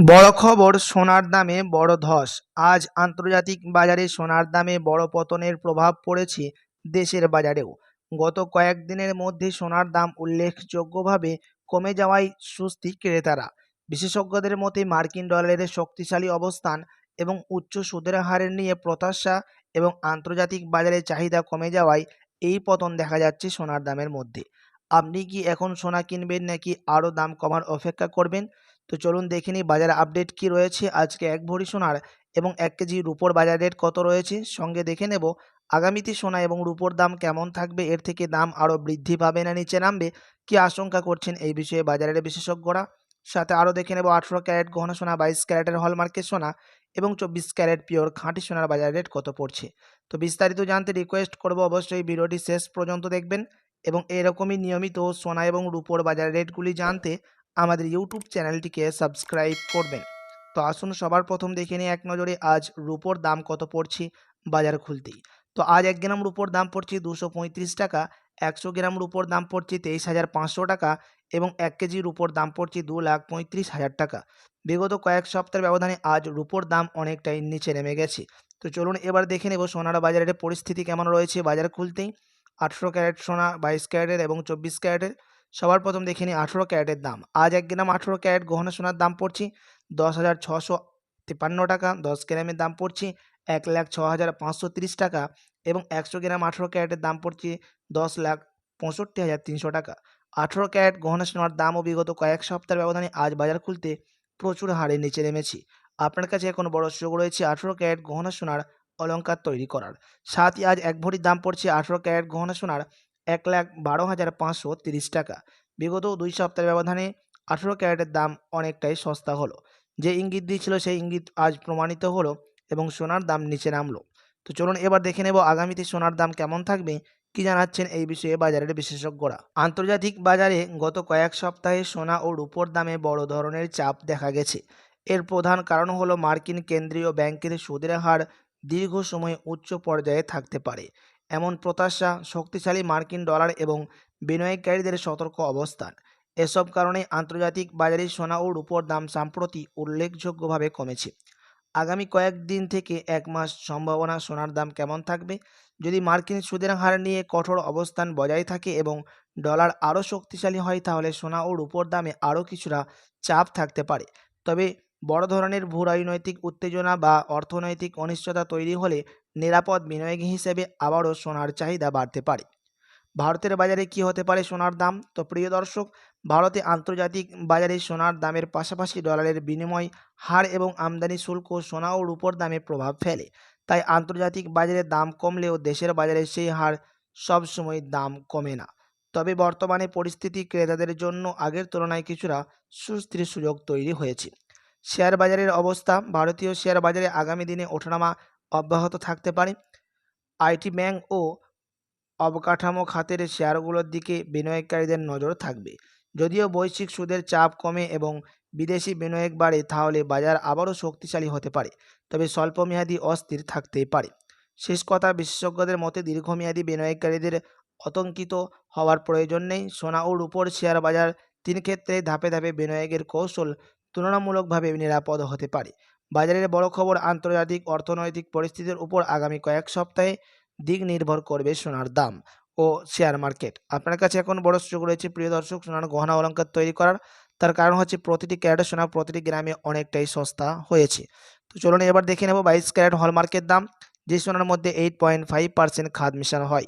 বড় খবর, সোনার দামে বড় ধস। আজ আন্তর্জাতিক বাজারে সোনার দামে বড় পতনের প্রভাব পড়েছে দেশের বাজারেও। গত কয়েকদিনের মধ্যে সোনার দাম উল্লেখযোগ্যভাবে কমে যাওয়ায় স্বস্তি ক্রেতারা। বিশেষজ্ঞদের মতে মার্কিন ডলারের শক্তিশালী অবস্থান এবং উচ্চ সুদের হারের নিয়ে প্রত্যাশা এবং আন্তর্জাতিক বাজারে চাহিদা কমে যাওয়ায় এই পতন দেখা যাচ্ছে সোনার দামের মধ্যে। আপনি কি এখন সোনা কিনবেন নাকি আরও দাম কমার অপেক্ষা করবেন? তো চলুন দেখে নিই বাজার আপডেট কি রয়েছে আজকে এক ভরি সোনার এবং 1 কেজি রুপোর বাজার রেট কত রয়েছে। সঙ্গে দেখে নেব আগামীতে সোনা এবং রুপোর দাম কেমন থাকবে, এর থেকে দাম আরও বৃদ্ধি পাবে না নিচে নামবে, কি আশঙ্কা করছেন এই বিষয়ে বাজারের বিশেষজ্ঞরা। সাথে আরও দেখে নেব 18 ক্যারেট গহনা সোনা, 22 ক্যারেটের হলমার্কের সোনা এবং 24 ক্যারেট পিওর খাঁটি সোনার বাজার রেট কত পড়ছে। তো বিস্তারিত জানতে রিকোয়েস্ট করব অবশ্যই ভিডিওটি শেষ পর্যন্ত দেখবেন এবং এরকমই নিয়মিত সোনা এবং রুপোর বাজার রেটগুলি জানতে আমাদের ইউটিউব চ্যানেলটিকে সাবস্ক্রাইব করবেন। তো আসুন সবার প্রথম দেখে নিই এক নজরে আজ রুপোর দাম কত পড়ছে বাজার খুলতেই। তো আজ 1 গ্রাম রুপোর দাম পড়ছে 235 টাকা, 100 গ্রাম রুপোর দাম পড়ছে 23,500 টাকা এবং 1 কেজি রুপোর দাম পড়ছে 2,35,000 টাকা। বিগত কয়েক সপ্তাহের ব্যবধানে আজ রুপোর দাম অনেকটাই নিচে নেমে গেছে। তো চলুন এবার দেখে নেব সোনার বাজারের পরিস্থিতি কেমন রয়েছে বাজার খুলতেই। 18 ক্যারেট সোনা, 22 ক্যারেটের এবং 24 ক্যারেটের। সবার প্রথম দেখে নিই 18 ক্যারেটের দাম। আজ 1 গ্রাম 18 ক্যারেট গহনা সোনার দাম পড়ছে 10,653 টাকা, 10 গ্রামের দাম পড়ছে 1,06,530 টাকা এবং 100 গ্রাম 18 ক্যারেটের দাম পড়ছে 10,65,300 টাকা। 18 ক্যারেট গহনা সোনার দামও বিগত কয়েক সপ্তাহের ব্যবধানে আজ বাজার খুলতে প্রচুর হারে নিচে নেমেছে। আপনার কাছে এখন বড় সুযোগ রয়েছে 18 ক্যারেট গহনা সোনার অলংকার তৈরি করার। সাথই আজ এক ভরির দাম পড়ছে 18 ক্যারেট গহনা সোনার 1,12,530 টাকা। বিগত 2 সপ্তাহের ব্যবধানে 18 ক্যারেটের দাম অনেকটাই সস্তা হলো। যে ইঙ্গিত দিয়েছিল সেই ইঙ্গিত আজ প্রমাণিত হলো এবং সোনার দাম নিচে নামলো। তো চলুন এবার দেখে নেব আগামীতে সোনার দাম কেমন থাকবে, কি জানাচ্ছেন এই বিষয়ে বাজারের বিশেষজ্ঞরা। আন্তর্জাতিক বাজারে গত কয়েক সপ্তাহে সোনা ও রূপোর দামে বড় ধরনের চাপ দেখা গেছে। এর প্রধান কারণ হলো মার্কিন কেন্দ্রীয় ব্যাংকের সুদের হার দীর্ঘ সময় উচ্চ পর্যায়ে থাকতে পারে এমন প্রত্যাশা, শক্তিশালী মার্কিন ডলার এবং বিনিয়োগকারীদের সতর্ক অবস্থান। এসব কারণে আন্তর্জাতিক বাজারে সোনা ও রূপোর দাম সম্প্রতি উল্লেখযোগ্যভাবে কমেছে। আগামী কয়েকদিন থেকে 1 মাস সম্ভাবনা সোনার দাম কেমন থাকবে? যদি মার্কিন সুদের হার নিয়ে কঠোর অবস্থান বজায় থাকে এবং ডলার আরও শক্তিশালী হয় তাহলে সোনা ও রূপোর দামে আরও কিছুটা চাপ থাকতে পারে। তবে বড় ধরনের ভূরাজনৈতিক উত্তেজনা বা অর্থনৈতিক অনিশ্চয়তা তৈরি হলে নিরাপদ বিনিয়োগ হিসেবে আবারও সোনার চাহিদা বাড়তে পারে। ভারতের বাজারে কি হতে পারে সোনার দাম? তো প্রিয় দর্শক, ভারতে আন্তর্জাতিক বাজারে সোনার দামের পাশাপাশি ডলারের বিনিময় হার এবং আমদানি শুল্ক সোনা ও রূপোর দামে প্রভাব ফেলে। তাই আন্তর্জাতিক বাজারে দাম কমলেও দেশের বাজারে সেই হার সবসময় দাম কমে না। তবে বর্তমানে পরিস্থিতি ক্রেতাদের জন্য আগের তুলনায় কিছুটা সুস্থির সুযোগ তৈরি হয়েছে। শেয়ার বাজারের অবস্থা, ভারতীয় শেয়ার বাজারে আগামী দিনে ওঠানামা অব্যাহত থাকতে পারে। আইটি, ব্যাংক ও অবকাঠামো খাতের শেয়ারগুলোর দিকে বিনিয়োগকারীদের নজর থাকবে। যদিও বৈশ্বিক সুদের চাপ কমে এবং বিদেশি বিনিয়োগ বাড়ে তাহলে বাজার আবারও শক্তিশালী হতে পারে, তবে স্বল্পমেয়াদী অস্থির থাকতেই পারে। শেষ কথা, বিশেষজ্ঞদের মতে দীর্ঘমেয়াদী বিনিয়োগকারীদের আতঙ্কিত হওয়ার প্রয়োজন নেই। সোনা ও রূপোর শেয়ার বাজার 3 ক্ষেত্রে ধাপে ধাপে বিনিয়োগের কৌশল তুলনামূলকভাবে নিরাপদ হতে পারে। বাজারের বড় খবর, আন্তর্জাতিক অর্থনৈতিক পরিস্থিতির উপর আগামী কয়েক সপ্তাহে দিক নির্ভর করবে সোনার দাম ও শেয়ার মার্কেট। আপনার কাছে এখন বড় সুযোগ রয়েছে প্রিয় দর্শক সোনার গহনা অলংকার তৈরি করার। তার কারণ হচ্ছে প্রতিটি ক্যারেটের সোনা প্রতিটি গ্রামে অনেকটাই সস্তা হয়েছে। তো চলুন এবার দেখে নেব 22 ক্যারেট হলমার্কের দাম, যে সোনার মধ্যে 8.5% খাদ মেশানো হয়।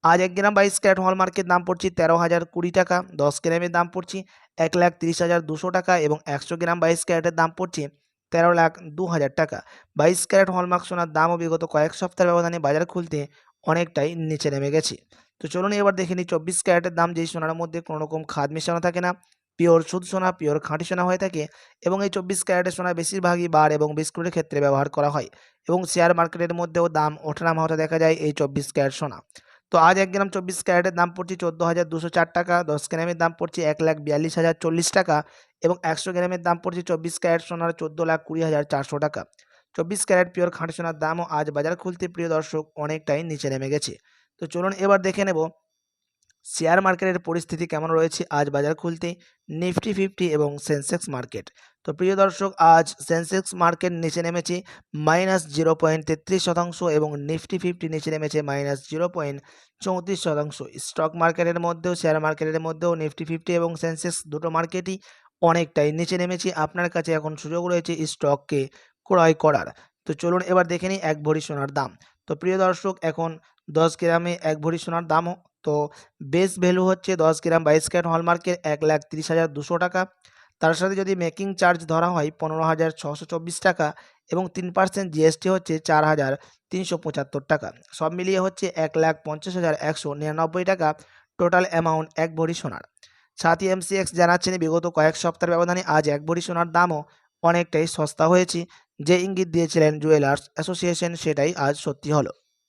আজ 1 গ্রাম 22 ক্যারেট হলমার্কের দাম পড়ছে 13,020 টাকা, 10 গ্রামের দাম পড়ছে 1,30,200 টাকা এবং 100 গ্রাম 22 ক্যারেটের দাম পড়ছে 13,02,000 টাকা। 22 ক্যারেট হলমার্ক সোনার দামও বিগত কয়েক সপ্তাহের ব্যবধানে বাজার খুলতে অনেকটাই নিচে নেমে গেছে। তো চলুন এবার দেখে নিই 24 ক্যারেটের দাম, যেই সোনার মধ্যে কোনো রকম খাদ মেশানো থাকে না, পিওর শুদ্ধ সোনা, পিওর খাঁটি সোনা হয়ে থাকে এবং এই 24 ক্যারেটের সোনা বেশিরভাগই বার এবং বিস্কুটের ক্ষেত্রে ব্যবহার করা হয় এবং শেয়ার মার্কেটের মধ্যেও দাম ওঠানামা হতে দেখা যায় এই 24 ক্যারেট সোনা। তো আজ 1 গ্রাম 24 ক্যারেটের দাম পড়ছে 14,204 টাকা, 10 গ্রামের দাম পড়ছে 1,42,040 টাকা এবং 100 গ্রামের দাম পড়ছে 24 ক্যারেট সোনার 14,20,400 টাকা। 24 ক্যারেট পিওর খাঁটি সোনার দামও আজ বাজার খুলতে প্রিয় দর্শক অনেকটাই নিচে নেমে গেছে। তো চলুন এবার দেখে নেব শেয়ার মার্কেটের পরিস্থিতি কেমন রয়েছে আজ বাজার খুলতে, নিফটি ফিফটি এবং সেন্সেক্স মার্কেট। তো প্রিয় দর্শক, আজ সেন্সেক্স মার্কেট নিচে নেমেছে -0.33% এবং নিফটি ফিফটি নিচে নেমেছে -0.34%। স্টক মার্কেটের মধ্যেও, শেয়ার মার্কেটের মধ্যেও নিফটি ফিফটি এবং সেন্সেক্স দুটো মার্কেটই অনেকটাই নিচে নেমেছে। আপনার কাছে এখন সুযোগ রয়েছে স্টককে ক্রয় করার। তো চলুন এবার দেখে নিই এক ভরি সোনার দাম। তো প্রিয় দর্শক, এখন 10 গ্রামে এক ভরি সোনার দাম তো বেস ভ্যালু হচ্ছে 10 গ্রাম 22 ক্যারেট হলমার্কের 1,30,200 টাকা। তার সাথে যদি মেকিং চার্জ ধরা হয় 15,624 টাকা এবং 3% জিএসটি হচ্ছে 4,375 টাকা। সব মিলিয়ে হচ্ছে 1,50,199 টাকা টোটাল অ্যামাউন্ট এক ভরি সোনার। সাথী এমসিএক্স জানাচ্ছেন বিগত কয়েক সপ্তাহের ব্যবধানে আজ এক ভরি সোনার দামও অনেকটাই সস্তা হয়েছে। যে ইঙ্গিত দিয়েছিলেন জুয়েলার্স অ্যাসোসিয়েশন সেটাই আজ সত্যি হলো।